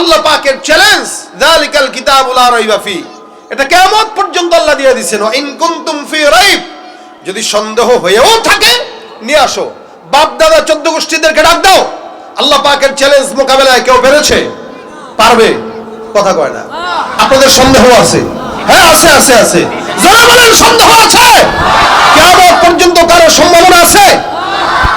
আল্লাহ পাকের চ্যালেঞ্জ, যালিকাল কিতাবু লা রাইবা ফি, এটা কিয়ামত পর্যন্ত আল্লাহ দিয়ে দিয়েছেন। ইন কুনতুম ফি রাইব, যদি সন্দেহ হয়েও থাকে নিয়ে আসো। বাপ দাদা 14 গোষ্ঠীদেরকে ডাক দাও। আল্লাহ পাকের চ্যালেঞ্জ মোকাবেলায় কেউ পেরেছে? পারবে? কথা কয় না। আপনাদের সন্দেহ আছে? হ্যাঁ আছে আছে আছে। যারা বলেন সন্দেহ আছে, কিয়ামত পর্যন্ত কারো সম্ভাবনা আছে?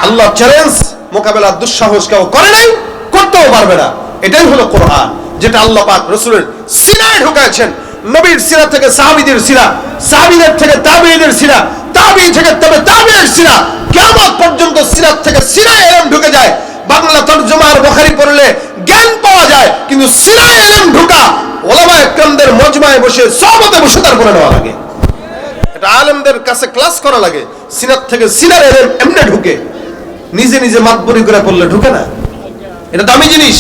আল্লাহ চ্যালেঞ্জ মোকাবেলার দুঃসাহস কেউ করে নাই, করতেও পারবে না। এটাই হলো কোরআন, যেটা আল্লাহ পাক রাসূলের সিনায় ঢুকাইছেন। নবীর সিরা থেকে সাহাবীদের সিরা, সাহাবীদের থেকে তাবেঈদের সিরা, তাবেঈ থেকে তবে তাবেঈর সিরা, কিয়ামত পর্যন্ত সিরাত থেকে সিরায় ইলম ঢুকে যায়। বাংলা তরজমা আর বুখারী পড়লে জ্ঞান পাওয়া যায়, কিন্তু সিরায় ইলম ঢোকা উলামায়ে কেরামদের মজমায় বসে সহবতে বসে তারপরে নেওয়া লাগে। এটা আলেমদের কাছে ক্লাস করা লাগে। সিরাত থেকে সিরার ইলম এমনি ঢুকে, নিজে নিজে মাতবরি করে পড়লে ঢুকে না। এটা দামি জিনিস।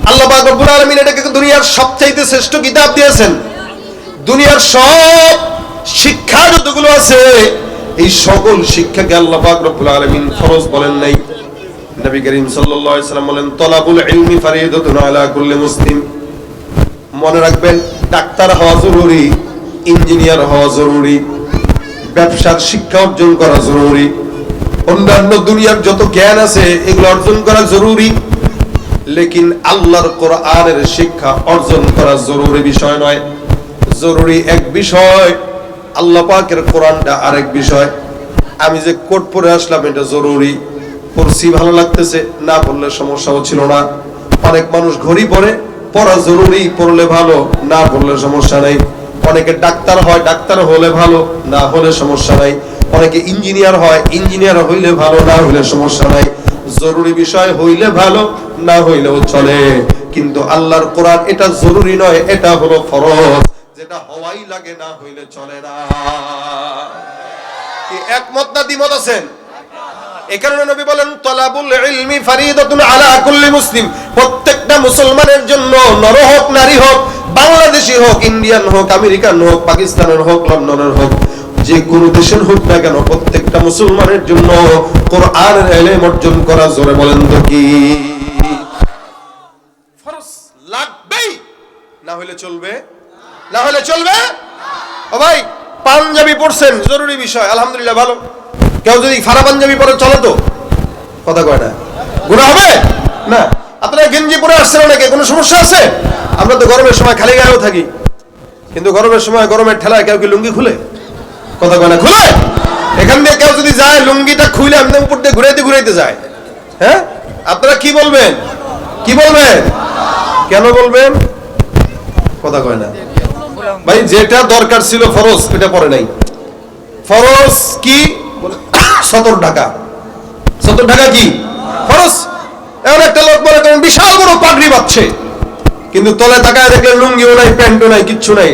আল্লাহ পাক রব্বুল আলামিন এটাকে দুনিয়ার সবচাইতে শ্রেষ্ঠ কিতাব দিয়েছেন। দুনিয়ার সব শিক্ষা যতগুলো আছে, এই সকল শিক্ষাকে আল্লাহ পাক রব্বুল আলামিন ফরজ বলেন নাই। নবী করিম সাল্লাল্লাহু আলাইহি সাল্লাম বলেন, তলাবুল ইলমি ফারিদাতুন আলা কুল্লি মুসলিম। মনে রাখবেন, ডাক্তার হওয়া জরুরি, ইঞ্জিনিয়ার হওয়া জরুরি, ব্যবসার শিক্ষা অর্জন করা জরুরি, অন্যান্য দুনিয়ার যত জ্ঞান আছে এগুলো অর্জন করা জরুরি, লেকিন আল্লাহর কোরআনের শিক্ষা অর্জন করা জরুরি বিষয় নয়। জরুরি এক বিষয়, আল্লাহ পাকের কোরআনটা আরেক বিষয়। আমি যে কোট পরে আসলাম এটা জরুরি, পড়ছি ভালো লাগতেছে, না পড়লে সমস্যাও ছিল না। অনেক মানুষ ঘড়ি পরে, পড়া জরুরি, পড়লে ভালো, না পড়লে সমস্যা নাই। অনেকে ডাক্তার হয়, ডাক্তার হলে ভালো, না হলে সমস্যা নাই। অনেকে ইঞ্জিনিয়ার হয়, ইঞ্জিনিয়ার হইলে ভালো, না হইলে সমস্যা নাই। জরুরি বিষয় হইলে ভালো, না হইলেও চলে, কিন্তু আল্লাহর কোরআন এটা জরুরি নয়, এটা হলো ফরজ, যেটা হওয়াই লাগে, না হইলে চলে না। কি একমত না দ্বিমত আছেন? এই কারণে নবী বলেন, তলাবুল ইলমি ফারিদাতুন আলা কুল্লি মুসলিম। প্রত্যেকটা মুসলমানের জন্য, নর হোক নারী হোক, বাংলাদেশি হোক, ইন্ডিয়ান হোক, আমেরিকান হোক, পাকিস্তানের হোক, লন্ডনের হোক, যে কোনো দেশের হোক না কেন, প্রত্যেকটা মুসলমানের জন্য কোরআনের ইলম অর্জন করা, জোরে বলেন তো কি ফরজ, লাগবেই, না হলে চলবে, না হলে চলবে। ও ভাই, পাঞ্জাবি পড়ছেন, জরুরি বিষয়, আলহামদুলিল্লাহ ভালো। কেউ যদি ফারা পাঞ্জাবি পরে চলে তো কথা কয় না, গুনাহ হবে না। আপনারা গেঞ্জি পরে আসছেন অনেকে, কোনো সমস্যা আছে? আমরা তো গরমের সময় খালি গায়েও থাকি, কিন্তু গরমের সময় গরমের ঠেলায় কেউ কি লুঙ্গি খুলে? কথা কয় না, খুলে? এখান দিয়ে কেউ যদি যায়, লুঙ্গিটা খুলে এমনি উপর দিয়ে ঘুরাইতে ঘুরাইতে যায়, হ্যাঁ, আপনারা কি বলবেন? কি বলবেন? কেন বলবেন? কথা কয় না ভাই। যেটা দরকার ছিল ফরজ, এটা পরে নাই। ফরজ কি? সতর ঢাকা। সতর ঢাকা কি ফরজ? এমন একটা লোক মনে করেন বিশাল বড় পাগড়ি বাঁধছে, কিন্তু তলে তাকায় দেখলেন লুঙ্গিও নাই, প্যান্টও নাই, কিচ্ছু নাই,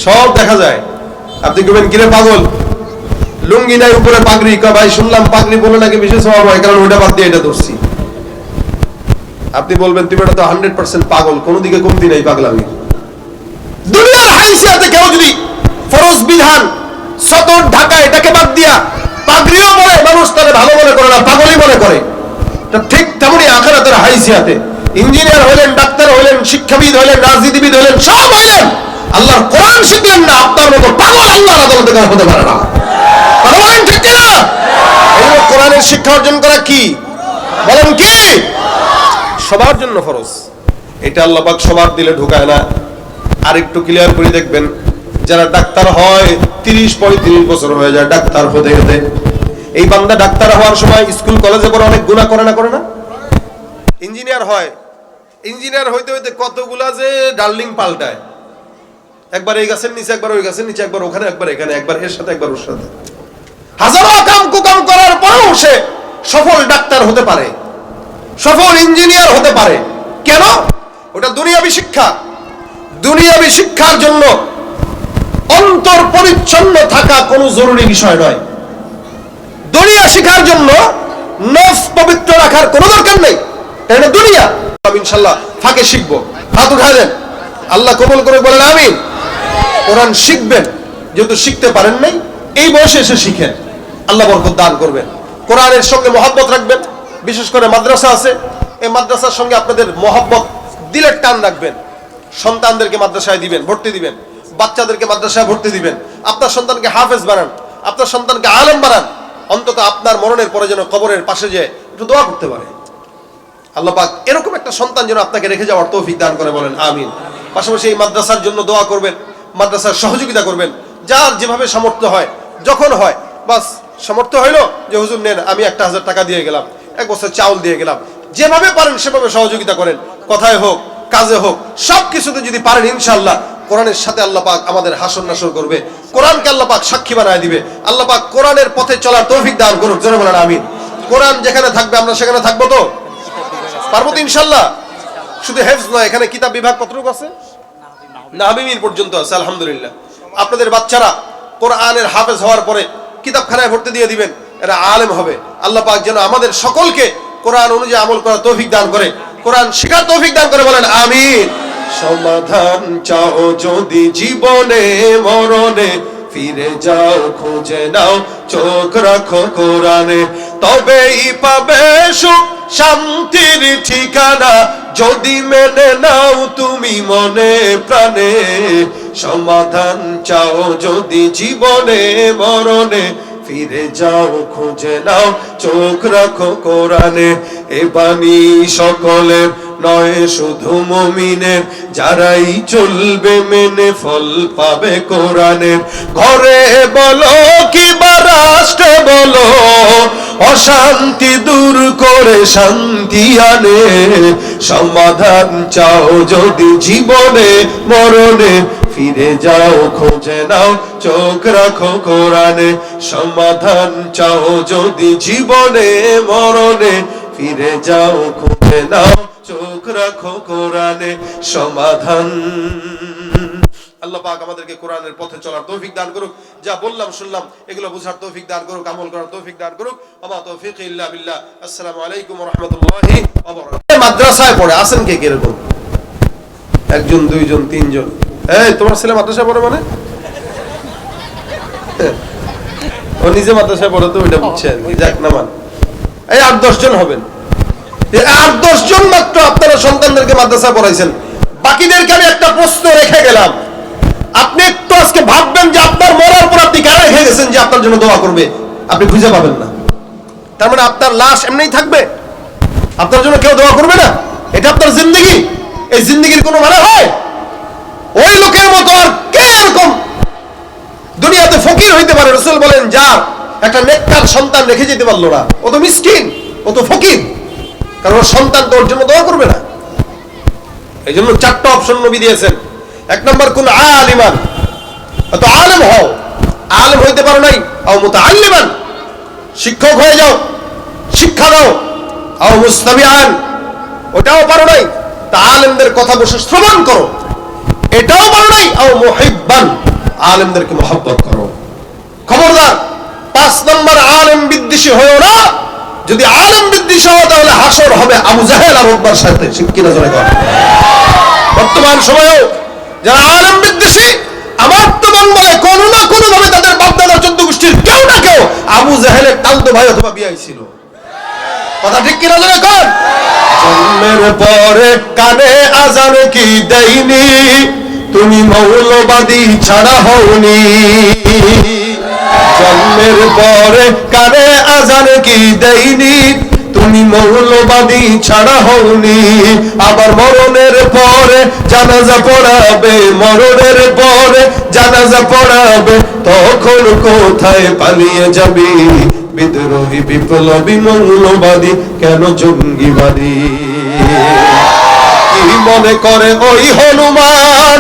সব দেখা যায়। আপনি বলবেন, কিরে পাগল, লুঙ্গি নাই, উপরে পাগড়ি? ভাই শুনলাম পাগড়ি বলে নাকি বিশেষ স্বভাব হয়, কারণ ওটা বাদ দিয়ে এটা ধরছি। আপনি বলবেন, তুমি এটা তো 100% পাগল, কোনো দিকে কমতি নাই পাগলামি। দুনিয়ার হাইসিয়াতে কেউ যদি ফরজ বিধান সতর ঢাকা এটাকে বাদ দিয়া পাগড়িও বলে, মানুষ তাহলে ভালো মনে করে না, পাগলই মনে করে। ঠিক তেমনি আখিরাতের হাইসিয়াতে ইঞ্জিনিয়ার হইলেন, ডাক্তার হইলেন, শিক্ষাবিদ হইলেন, রাজনীতিবিদ হইলেন, সব হইলেন, আল্লাহর কোরআন শিখলেন না, আপনার মতো পাগল আল্লাহর আদালতে কাজ হতে পারে না। বলেন ঠিক কিনা? এই কোরআনের শিক্ষা অর্জন করা কি বলেন, কি সবার জন্য ফরজ। এটা আল্লাহ পাক সবার দিলে ঢুকায় না। আর একটু ক্লিয়ার করে দেখবেন, যারা ডাক্তার হয় 30-35 বছর হয়ে যায় ডাক্তার হতে হতে, এই বান্দা ডাক্তার হওয়ার সময় স্কুল কলেজে পড়ে অনেক গুনাহ করে না, করে না? ইঞ্জিনিয়ার হয়, ইঞ্জিনিয়ার হইতে হইতে কতগুলা যে ডার্লিং পাল্টায়, একবার এই গাছের নিচে, একবার ওই গাছের নিচে, একবার ওখানে, একবার এখানে, একবার এর সাথে, একবার ওর সাথে, হাজারো কাম কুকাম করার পরেও সে সফল ডাক্তার হতে পারে, সফল ইঞ্জিনিয়ার হতে পারে। কেন? ওটা দুনিয়াবি শিক্ষা। দুনিয়াবি শিক্ষার জন্য অন্তর পরিচ্ছন্ন থাকা কোনো জরুরি বিষয় নয়। দুনিয়া শিখার জন্য নফস পবিত্র রাখার কোনো দরকার নেই, তাই না? দুনিয়া ইনশাআল্লাহ ফাঁকে শিখবো, হাত উঠায় দেন, আল্লাহ কবুল করে বলেন আমিন। কোরআন শিখবেন, যেহেতু শিখতে পারেন নাই, এই বয়সে এসে শিখেন, আল্লাহ বরকত দান করবেন। কোরআনের সঙ্গে মহব্বত রাখবেন, বিশেষ করে মাদ্রাসা আছে, এই মাদ্রাসার সঙ্গে আপনাদের মহব্বত দিলের টান রাখবেন, সন্তানদেরকে মাদ্রাসায় দিবেন, ভর্তি দিবেন, বাচ্চাদেরকে মাদ্রাসায় ভর্তি দিবেন, আপনার সন্তানকে হাফেজ বানান, আপনার সন্তানকে আলেম বানান, অন্তত আপনার মরণের পরে যেন কবরের পাশে যে একটু দোয়া করতে পারে। আল্লাহ পাক এরকম একটা সন্তান যেন আপনাকে রেখে যাওয়ার তৌফিক দান করে, বলেন আমিন। পাশাপাশি এই মাদ্রাসার জন্য দোয়া করবেন, মাদ্রাসার সহযোগিতা করবেন, যার যেভাবে সামর্থ্য হয়, যখন হয়, বাস সামর্থ্য হইলো যে হুজুর নেন, আমি 1000 টাকা দিয়ে গেলাম, 1 বছর চাউল দিয়ে গেলাম, যেভাবে পারেন সেভাবে সহযোগিতা করেন, কথায় হোক কাজে হোক, সব কিছুতে যদি পারেন ইনশাআল্লাহ কোরআনের সাথে আল্লাহ পাক আমাদের হাসর নাসর করবে, কোরআনকে আল্লাহ পাক সাক্ষী বানায় দিবে। আল্লাহ পাক কোরআনের পথে চলার তৌফিক দান করুক, জোরে বলেন আমিন। কোরআন যেখানে থাকবে আমরা সেখানে থাকবো, তো পারবো তো ইনশাআল্লাহ। শুধু হেফজ নয়, এখানে কিতাব বিভাগ কতটুকু আছে? নাহবীর পর্যন্ত আছে, আলহামদুলিল্লাহ। আপনাদের বাচ্চারা কোরআনের হাফেজ হওয়ার পরে কিতাবখানায় ভর্তি দিয়ে দিবেন, এরা আলেম হবে। আল্লাহ পাক যেন আমাদের সকলকে কোরআন অনুযায়ী আমল করার তৌফিক দান করে, কোরআন শেখার তৌফিক দান করে, বলেন আমিন। সমাধান চাও যদি জীবনে মরণে, ফিরে যাও খুঁজে নাও, চোখ রাখো কোরআনে, তবেই পাবে সুখ শান্তির ঠিকানা, যদি মেনে নাও তুমি মনে প্রাণে। সমাধান চাও যদি জীবনে মরণে, ফিরে যাও খুঁজে নাও, চোখ রাখো কোরআনে। এ বাণী সকলের নয় শুধু মুমিনের, যারাই চলবে মেনে ফল পাবে কোরআনের। ঘরে বলো কিংবা রাষ্ট্রে বলো, অশান্তি দূর করে শান্তি আনে। সমাধান চাও যদি জীবনে মরণে, ফিরে যাও খুঁজে নাও, চোখ রাখো কোরআনে। সমাধান চাও যদি জীবনে মরণে, ফিরে যাও খুঁজে নাও, চোখ রাখো কোরআনে। সমাধান। আল্লাহ পাক আমাদেরকে কোরআনের পথে চলার তৌফিক দান করুক, যা বললাম শুনলাম এগুলো বুঝার তৌফিক দান করুক, আমল করার তৌফিক দান করুক। আমা তৌফিক ইল্লা বিল্লাহ। আসসালামু আলাইকুম ওয়া রাহমাতুল্লাহি ওয়া বারাকাতুহু। মাদ্রাসায় পড়ে আছেন কে এরকম? 1 জন 2 জন 3 জন। এই তোমার ছেলে মাদ্রাসায় পড়ে মানে? ও নিজে মাদ্রাসায় পড়ে, তো ওইটা বুঝছেন, যাক না মান। এই 8-10 জন হবেন, 8-10 জন মাত্র আপনারা সন্তানদেরকে মাদ্রাসায় পড়াইছেন। বাকিদেরকে আমি একটা প্রশ্ন রেখে গেলাম, আপনি একটু আজকে ভাববেন যে আপনার মরার পর আপনি কারা রেখে গেছেন যে আপনার জন্য দোয়া করবে, আপনি খুঁজে পাবেন না। তার মানে আপনার লাশ এমনিই থাকবে, আপনার জন্য কেউ দোয়া করবে না? এটা আপনার জিন্দেগি। এই জিন্দেগির কোনো মানে হয়? ওই লোকের মতো আর কে এরকম দুনিয়াতে ফকির হইতে পারে? রাসূল বলেন, যার একটা নেককার সন্তান রেখে যেতে পারলো না, ও তো মিসকিন, ও তো ফকির, কারণ ওর সন্তান তো ওর জন্য দোয়া করবে না। এই জন্য 4টা অপশন নবী দিয়েছেন। 1 নম্বর, কোন আলিমান, তো আলেম হও, আলেম হইতে পারো নাই, আও মুতাআল্লিমান, শিক্ষক হয়ে যাও, শিক্ষা দাও, আও মুস্তামিআন, ওটাও পারো নাই, তা আলেমদের কথা বসে শ্রবণ করো, এটাও পারো নাই, আও মুহিব্বান, আলেমদেরকে মহব্বত করো। খবরদার 5 নম্বর আলেম বিদ্বেষী হয়েও না। যদি আলেম বিদ্বেষী হও তাহলে হাসর হবে আবু জাহেল আর উতবার সাথে, ঠিক কিনা জোরে কর। বর্তমান সময়েও যারা আলেম বিদ্বেষী, আমার তো মন বলে কোনো না কোনো ভাবে তাদের বাপদাদা 14 গোষ্ঠীর কেউ না কেউ আবু জাহেলের টালতো ভাই অথবা বিয়াই ছিল। কথা ঠিক কিনা জোরে কর। জন্মের পরে কানে আজান কি দেয়নি, তুমি মৌলবাদী ছাড়া হওনি। জন্মের পরে কানে আজান কি দেয়নি, তুমি মৌলবাদী ছাড়া হওনি। আবার মরণের পরে জানাজা পড়াবে, মরণের পরে জানাজা পড়াবে, তখন কোথায় পালিয়ে যাবি? বিদ্রোহী বিপ্লবী মৌলবাদী কেন জঙ্গিবাদী? কি মনে করে ওই হনুমান,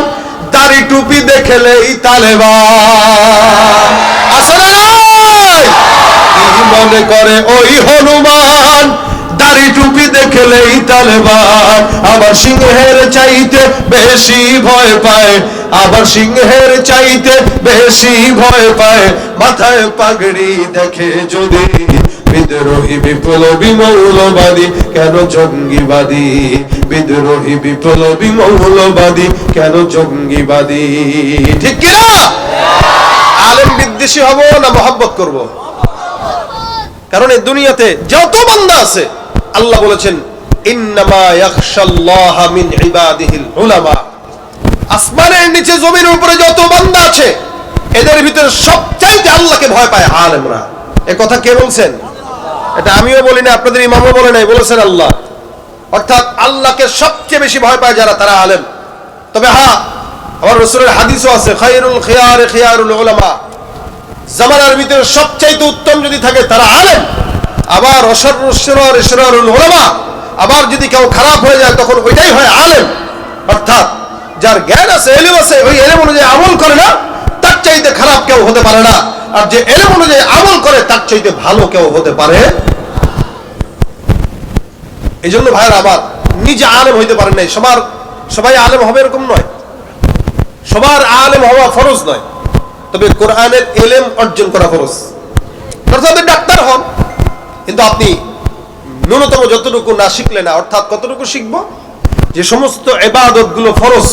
দাড়ি টুপি দেখলেই তালেবান? আসলে কি মনে করে ওই হনুমান, দাড়ি টুপি দেখলেই তালেবান? আবার সিংহের চাইতে বেশি ভয় পায়, আবার সিংহের চাইতে বেশি ভয় পায় মাথায় পাগড়ি দেখে যদি। বিদ্রোহী বিপ্লবী মৌলবাদী কেন জঙ্গিবাদী? বিদ্রোহী বিপ্লবী মৌলবাদী কেন জঙ্গিবাদী? ঠিক কিনা? আলেম বিদ্বেষী হব না মহব্বত করব? কারণ এই দুনিয়াতে যত বান্দা আছে আল্লাহ বলেছেন ইন্নামা ইয়াখশাল্লাহা মিন ইবাদিহিল উলামা। আসমানের নিচে জমিনের উপরে যত বান্দা আছে এদের ভিতরে সবচাইতে আল্লাহকে ভয় পায় আলেমরা। এ কথা কে বলছেন? এটা আমিও বলি না, আপনাদের ইমামও বলে নাই, বলেছেন আল্লাহ। অর্থাৎ আল্লাহকে সবচেয়ে বেশি ভয় পায় যারা, তারা আলেম। তবে হ্যাঁ, আমার রাসূলের হাদিসও আছে, খায়রুল খিয়ার খিয়ারুল উলামা। জামানার ভিতরে সবচাইতে উত্তম যদি থাকে তারা আলেম। আবার অশররুশ শিরার শিরারুল উলামা, আবার যদি কেউ খারাপ হয়ে যায় তখন ওইটাই হয় আলেম। অর্থাৎ যার জ্ঞান আছে, ইলম আছে, ওই ইলম অনুযায়ী আমল করে না, তার চাইতে খারাপ কেউ হতে পারে না। আর যে ইলম অনুযায়ী আমল করে তার চাইতে ভালো কেউ হতে পারে। এই জন্য ভাইয়ের আবার নিজে আলেম হইতে পারেন নাই, সবাই আলেম হবে এরকম নয়, সবার আলেম হওয়া ফরজ নয়। তবে কোরআনের ইলম অর্জন করা ফরজ। অর্থাৎ ডাক্তার হন, কিন্তু আপনি ন্যূনতম যতটুকু না শিখলে না। অর্থাৎ কতটুকু শিখবো? যে সমস্ত ইবাদত গুলো ফরজ,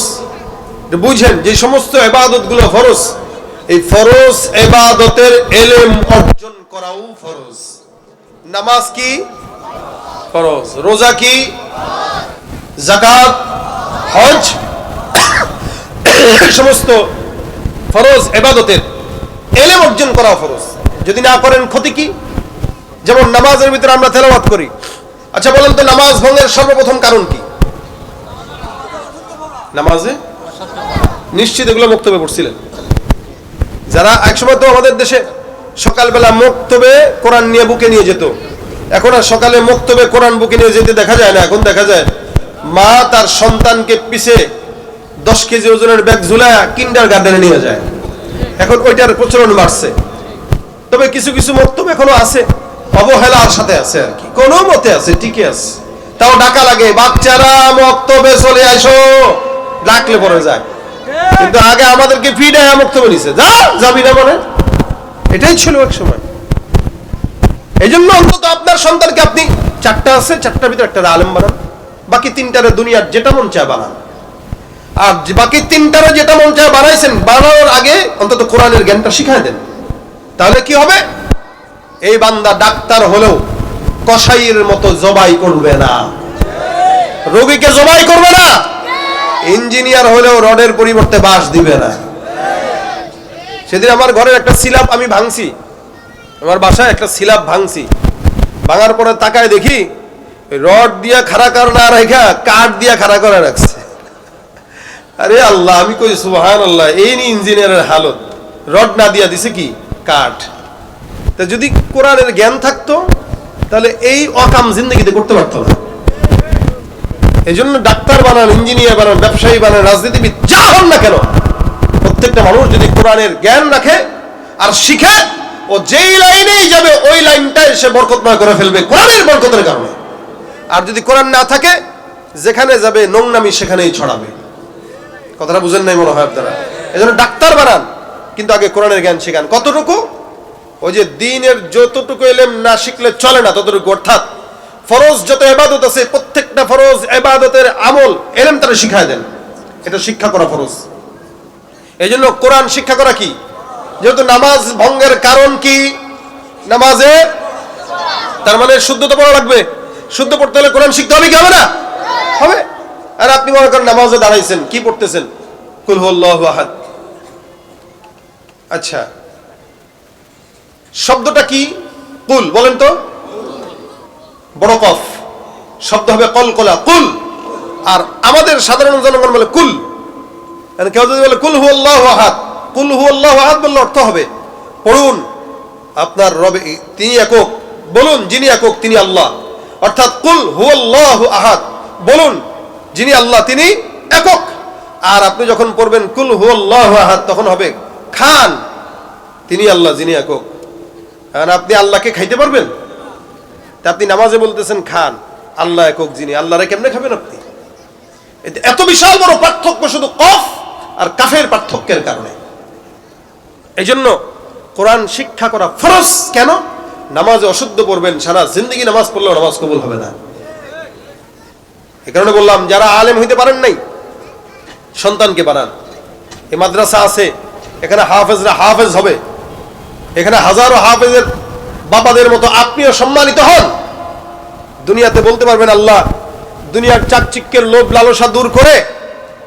বুঝেন, যে সমস্ত ইবাদত গুলো ফরজ, এই ফরজ ইবাদতের ইলম অর্জন করাও ফরজ। নামাজ কি ফরজ, রোজা কি, যাকাত, হজ, সমস্ত ফরজ ইবাদতের ইলম অর্জন করা ফরজ। যদি না করেন ক্ষতি কি? যেমন নামাজের ভিতরে আমরা তেলাওয়াত করি। আচ্ছা বলেন তো, নামাজ ভঙ্গের সর্বপ্রথম কারণ কি? নামাজে নিশ্চিত এগুলো মক্তবে পড়ছিলেন যারা। একসময় তো আমাদের দেশে সকালবেলা মক্তবে কোরআন নিয়ে বুকে নিয়ে যেত। এখন আর সকালে মক্তবে কোরআন বুকে নিয়ে যেতে দেখা যায় না। এখন দেখা যায় মা তার সন্তানকে পিছে 10 কেজি ওজনের ব্যাগ ঝুলায় কিন্ডার গার্ডেনে নিয়ে যায়। এখন ওইটার প্রচলন বাড়ছে। তবে কিছু কিছু মক্তবে এখনো আছে, অবহেলার সাথে আছে আর কি, কোন মতে আছে, ঠিকই আছে। তাও ডাকা লাগে, বাচ্চারা মক্তবে চলে আসো, ডাকলে পরে যায়। কিন্তু আগে আমাদেরকে ফিডায় মক্তবে নিছে, যা যাবি না বলে, এটাই ছিল এক সময়। এই জন্য অন্তত আপনার সন্তানকে আপনি 4টা আছে, 4টার ভিতরে একটা আলেম বানান, বাকি 3টারে দুনিয়ার যেটা মন চায় বানান। আর বাকি 3টারে যেটা মন চায় বানাইছেন, বানানোর আগে অন্তত কোরআনের জ্ঞানটা শিখায় দেন। তাহলে কি হবে? এই বান্দা ডাক্তার হলেও কসাইয়ের মতো জবাই করবে না, রোগীকে জবাই করবে না। ইঞ্জিনিয়ার হলেও রডের পরিবর্তে বাঁশ দিবে না। সেদিন আমার ঘরের একটা সিলাব আমি ভাঙছি, আমার বাসায় একটা সিলাব ভাঙছি। ভাঙার পরে তাকায় দেখি রড দিয়া খাড়া করা না রেখা কাঠ দিয়া খাড়া করে রাখছে। আরে আল্লাহ, আমি কই সুবহানাল্লাহ, এই নি ইঞ্জিনিয়ারের হালত, রড না দিয়া দিছে কি কাঠ। তা যদি কোরআনের জ্ঞান থাকতো তাহলে এই অকাম জিন্দগিতে করতে পারতো না। এই জন্য ডাক্তার বানান, ইঞ্জিনিয়ার বানান, ব্যবসায়ী বানান, রাজনীতিবিদ যা হন না কেন, প্রত্যেকটা মানুষ যদি কোরআনের জ্ঞান রাখে আর শিখে, ও যেই লাইনেই যাবে ওই লাইনটাই সে বরকতময় করে ফেলবে কোরআনের বরকতের কারণে। আর যদি কোরআন না থাকে, যেখানে যাবে নোংনামি সেখানেই ছড়াবে। কথাটা বুঝেন নাই মনে হয় আপনারা। এই জন্য ডাক্তার বানান, কিন্তু আগে কোরআনের জ্ঞান শেখান। কতটুকু? ওই যে দ্বীনের যতটুকু ইলম না শিখলে চলে না ততটুকু। অর্থাৎ ফরজ যত ইবাদত আছে, প্রত্যেকটা ফরজ ইবাদতের আমল ইলম তারা শিখায় দেন। এটা শিক্ষা করা ফরজ। এই জন্য কোরআন শিক্ষা করা কি? যেহেতু নামাজ ভঙ্গের কারণ কি? নামাজে, তার মানে শুদ্ধতা পড়া লাগবে। শুদ্ধ পড়তে হলে কোরআন শিখতে হবে কি হবে না? হবে। আর আপনি মনে করেন নামাজে দাঁড়াইছেন, কি পড়তেছেন? কুল হুয়াল্লাহু আহাদ। আচ্ছা, শব্দটা কি? কুল, বলেন তো। বড় কফ, শব্দ হবে কলকলা, কুল। আর আমাদের সাধারণ জনগণ বলে কুল। কেউ যদি বলে কুল হুয়াল্লাহু আহাদ, কুল হুয়াল্লাহু আহাদ বললে অর্থ হবে পড়ুন আপনার রবে তিনি একক, বলুন যিনি একক তিনি আল্লাহ। অর্থাৎ কুল হুয়াল্লাহু আহাদ, বলুন যিনি আল্লাহ তিনি একক। আর আপনি যখন পড়বেন কুল হুয়াল্লাহু আহাদ, তখন হবে খান তিনি আল্লাহ যিনি একক। আর আপনি আল্লাহকে খাইতে পারবেন? তা আপনি নামাজে বলতেছেন খান আল্লাহ একক যিনি, আল্লাহরে কেমনে খাবেন আপনি? এত বিশাল বড় পার্থক্য শুধু কফ আর কাফের পার্থক্যের কারণে। এই জন্য কোরআন শিক্ষা করা ফরজ। কেন? নামাজে অশুদ্ধ পড়বেন, সারা জিন্দগি নামাজ পড়লেও নামাজ কবুল হবে না। এই কারণে বললাম, যারা আলেম হইতে পারেন নাই, সন্তানকে বানান। এই মাদ্রাসা আছে, এখানে হাফেজরা হাফেজ হবে। এখানে হাজারো হাফেজের বাবাদের মতো আপনিও সম্মানিত হন। দুনিয়াতে বলতে পারবেন আল্লাহ দুনিয়ার চাকচিক্যের লোভ লালসা দূর করে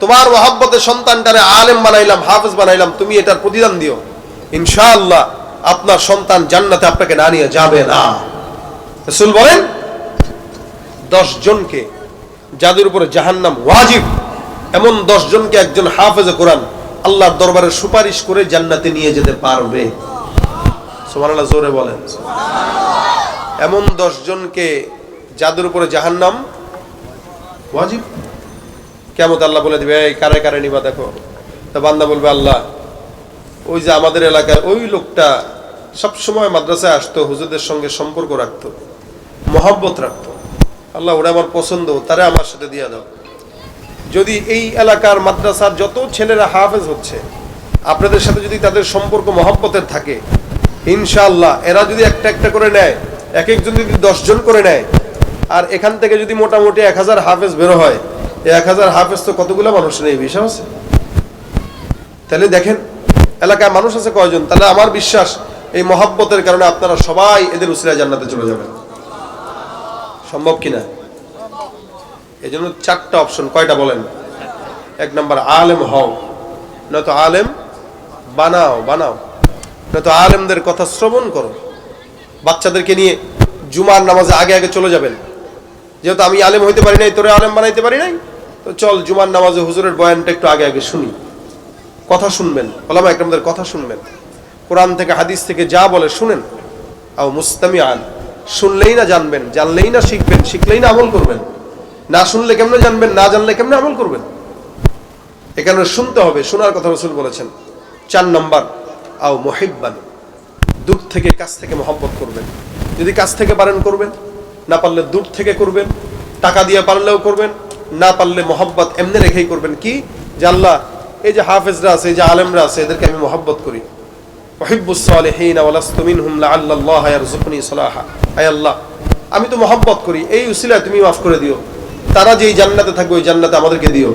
তোমার মহব্বতে সন্তানটারে আলেম বানাইলাম, হাফেজ বানাইলাম, তুমি এটার প্রতিদান দিও। ইনশাআল্লাহ আপনার সন্তান জান্নাতে আপনাকে না নিয়ে যাবে না। রাসূল বলেন 10 জনকে যাদের উপরে জাহান্নাম ওয়াজিব, এমন 10 জনকে একজন হাফেজে কোরআন আল্লাহর দরবারে সুপারিশ করে জান্নাতে নিয়ে যেতে পারবে। সুবহানাল্লাহ, জোরে বলেন। এমন 10 জনকে যাদের উপরে জাহান্নাম ওয়াজিব, কিয়ামত আল্লাহ বলে দিবে এই কারে কারে নিবা দেখো। তা বান্দা বলবে আল্লাহ ওই যে আমাদের এলাকায় ওই লোকটা সব সময় মাদ্রাসায় আসতো, হুজুরদের সঙ্গে সম্পর্ক রাখতো, মহব্বত রাখতো, আল্লাহ ওরা আমার পছন্দ, তারা আমার সাথে দিয়ে দাও। যদি এই এলাকার মাদ্রাসার যত ছেলেরা হাফেজ হচ্ছে আপনাদের সাথে যদি তাদের সম্পর্ক মহব্বতের থাকে, ইনশাআল্লাহ এরা যদি একটা একটা করে নেয়, এক একজন যদি 10 জন করে নেয়, আর এখান থেকে যদি মোটামুটি 1000 হাফেজ বের হয়, এই 1000 হাফেজ তো কতগুলো মানুষ নেই, বিষয় আছে। তাহলে দেখেন এলাকায় মানুষ আছে কয়জন, তাহলে আমার বিশ্বাস এই মহব্বতের কারণে আপনারা সবাই এদের উসিলায় জান্নাতে চলে যাবেন। সম্ভব কিনা? এই জন্য 4টা অপশন। কয়টা বলেন? 1 নম্বর আলেম হও, নয়তো আলেম বানাও, নয়তো আলেমদের কথা শ্রবণ করো। বাচ্চাদেরকে নিয়ে জুমার নামাজে আগে আগে চলে যাবেন। যেহেতু আমি আলেম হইতে পারি নাই, তোরে আলেম বানাইতে পারি নাই, তো চল জুমার নামাজে হুজুরের বয়ানটা একটু আগে আগে শুনি। কথা শুনবেন, ওলামা একরামদের কথা শুনবেন, কোরআন থেকে হাদিস থেকে যা বলে শুনেন। আও মুস্তামিআন, শুনলেই না জানবেন, জানলেই না শিখবেন, শিখলেই না আমল করবেন। না শুনলে কেমনে জানবেন, না জানলে কেমনে আমল করবেন? এখানে শুনতে হবে, শোনার কথা রাসূল বলেছেন। 4 নম্বর আও মুহিব্বান, দূর থেকে কাছ থেকে মহব্বত করবেন। যদি কাছ থেকে পারেন করবেন, না পারলে দূর থেকে করবেন, টাকা দিয়ে পারলেও করবেন, না পারলে মহব্বত এমনি রেখেই করবেন। কি যে আল্লাহ এই যে হাফেজরা আছে, এই যে আলেমরা আছে, এদেরকে আমি মহব্বত করি। উহিব্বুস সালিহিনা ওয়া লাস্তু মিনহুম লাআল্লাল্লাহা ইয়ারযুকুনি সালাহা। আয় আল্লাহ আমি তো মহব্বত করি, এই উসিলায় তুমি মাফ করে দিও। তারা যেই জান্নাতে থাকবে ওই জান্নাতে আমাদেরকে দিও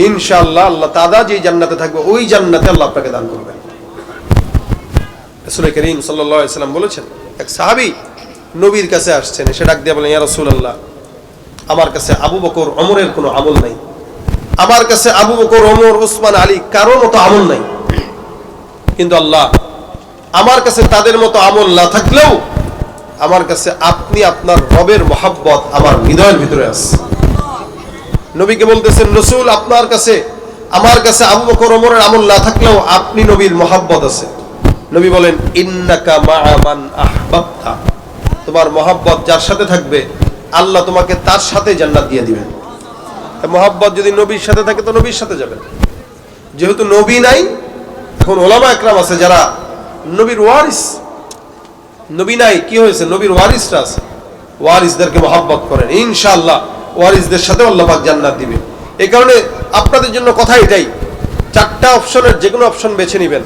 ইনশাআল্লাহ। আল্লাহ তারা যেই জান্নাতে থাকবে ওই জান্নাতে আল্লাহ আপনাকে দান করবেন। রাসূল করিম সাল্লাল্লাহু আলাইহি সাল্লাম বলেছেন, এক সাহাবী নবীর কাছে আসছেন, এসে ডাক দিয়ে বলেন, ইয়া রাসূলুল্লাহ আমার কাছে আবু বকর ওমরের কোনো আমল নাই, আমার কাছে আবু বকর ওমর ওসমান আলী কারোর মতো আমল নাই, কিন্তু আল্লাহ আমার কাছে তাদের মতো আমল না থাকলেও আমার কাছে আপনি আপনার রবের মহব্বত আমার হৃদয়ের ভিতরে আছে। নবীকে বলতেছেন, রাসূল আপনার কাছে আমার কাছে আবু বকর ওমরের আমল না থাকলেও আপনি নবীর মহব্বত আছে। নবী বলেন, ইন্নাকা মা'a মান আহবাবতা, তোমার মহব্বত যার সাথে থাকবে আল্লাহ তোমাকে তার সাথে জান্নাত দিয়ে দিবেন। মহব্বত যদি নবীর সাথে থাকে তো নবীর সাথে যাবেন। যেহেতু নবী নাই, এখন ওলামা একরাম আছে যারা নবীর ওয়ারিস, নবী নাই কি হয়েছে, নবীর ওয়ারিসরা আছে, ওয়ারিসদেরকে মহব্বত করেন, ইনশাআল্লাহ ওয়ারিসদের সাথে আল্লাহ পাক জান্নাত দিবে। এই কারণে আপনাদের জন্য কথা এটাই, 4টা অপশনের যে কোনো অপশন বেছে নেবেন।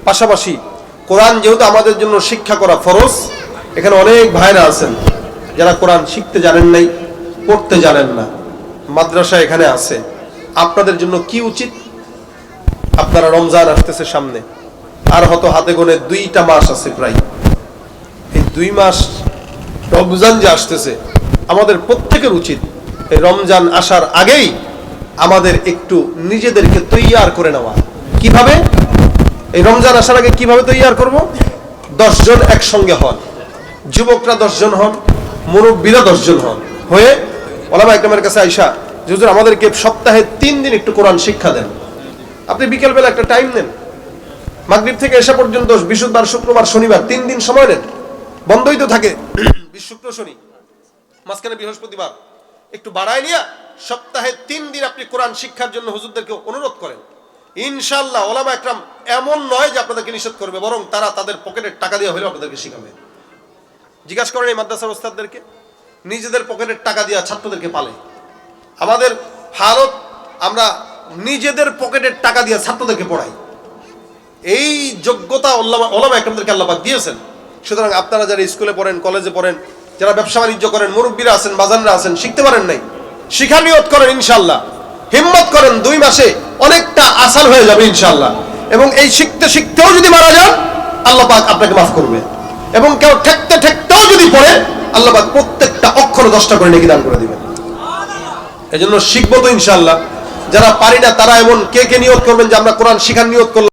পাশাপাশি কোরআন যেহেতু আমাদের জন্য শিক্ষা করা ফরজ, এখানে অনেক ভাইরা আছেন যারা কোরআন শিখতে জানেন নাই, পড়তে জানেন না, মাদ্রাসা এখানে আছে। আপনাদের জন্য কি উচিত, আপনারা রমজান আসতেছে সামনে, আর হয়তো হাতে গোনে 2টা মাস আছে প্রায়, এই 2 মাস রমজান যে আসতেছে, আমাদের প্রত্যেকের উচিত এই রমজান আসার আগেই আমাদের একটু নিজেদেরকে তৈয়ার করে নেওয়া। কিভাবে? এই রমজান আসার আগে কিভাবে তৈয়ার করব? 10 জন একসঙ্গে হন, যুবকরা 10 জন হন, মুরব্বীরা 10 জন হন, হয়ে ওলামা একরামের কাছে আইসা, হুজুর আমাদেরকে সপ্তাহে 3 দিন একটু কোরআন শিক্ষা দেন। আপনি বিকেলবেলা একটা টাইম নেন, মাগরিব থেকে এশা পর্যন্ত, বৃহস্পতিবার শুক্রবার শনিবার 3 দিন সময় নেন, বন্ধই তো থাকে শুক্র শনি, মাঝখানে বৃহস্পতিবার একটু বাড়ায় নিয়ে সপ্তাহে 3 দিন আপনি কোরআন শিক্ষার জন্য হুজুরদেরকে অনুরোধ করেন। ইনশাআল্লাহ ওলামা একরাম এমন নয় যে আপনাদেরকে নিষেধ করবে, বরং তারা তাদের পকেটের টাকা দিয়ে হলেও আপনাদেরকে শিখাবে। জিজ্ঞাসা করেন এই মাদ্রাসার ওস্তাদদেরকে, নিজেদের পকেটের টাকা দিয়ে ছাত্রদেরকে পালে। আমাদের হালত, আমরা নিজেদের পকেটের টাকা দিয়ে ছাত্রদেরকে পড়াই, এই যোগ্যতা ওলামা একরামদেরকে আল্লাহ পাক দিয়েছেন। সুতরাং আপনারা যারা স্কুলে পড়েন, কলেজে পড়েন, যারা ব্যবসা বাণিজ্য করেন, মুরব্বীরা আছেন, বাজানরা আছেন, শিখতে পারেন নাই, শিখা নিয়ত করেন, ইনশাআল্লাহ হিম্মত করেন, 2 মাসে অনেকটা আসান হয়ে যাবে ইনশাআল্লাহ। এবং এই শিখতে শিখতেও যদি মারা যান আল্লাহ পাক আপনাকে মাফ করবে, এবং কেউ ঠেকতেও যদি পড়ে আল্লাহ পাক প্রত্যেকটা অক্ষর 10টা করে নেকি দান করে দিবেন। এজন্য শিখবো তো ইনশাআল্লাহ। যারা পারি না তারা এমন কে কে নিয়ত করবেন যে আমরা কোরআন শিখার নিয়ত করলাম।